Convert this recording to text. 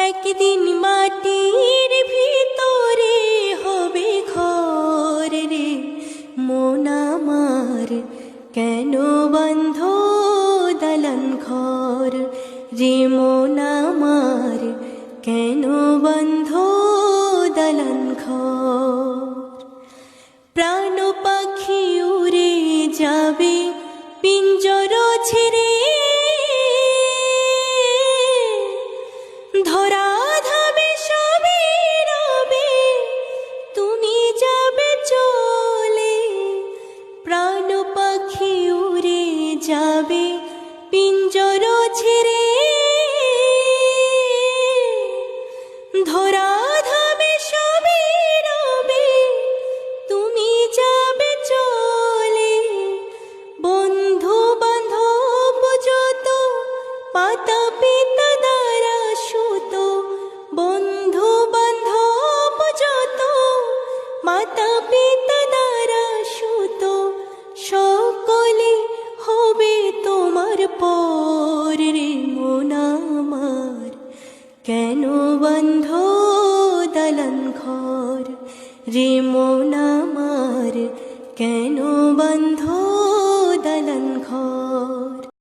একদিন মাটির ভিতরে হবে ঘর রে মন আমার, কেন বন্ধ দালান ঘর রে মন আমার, কেন বন্ধ দালান ঘর। প্রাণ পাখি উড়ে যাবে পিঞ্জর ছেড়ে, ধরা ধামে সবে রবে তুমি যাবে চলে। প্রাণ পাখি উড়ে যাবে পিঞ্জর ছেড়ে, ধরা ধামে সবে রবে তুমি যাবে চলে। বন্ধু বান্ধব যত পাতা পিতা দ্বারা সুত, বন্ধু বান্ধব যত মাতা পিতা দ্বারা সুত, সকলে হবে তোমার পর রে মন আমার, কেন বন্ধ দালান ঘর রে মন আমার, কেন বন্ধ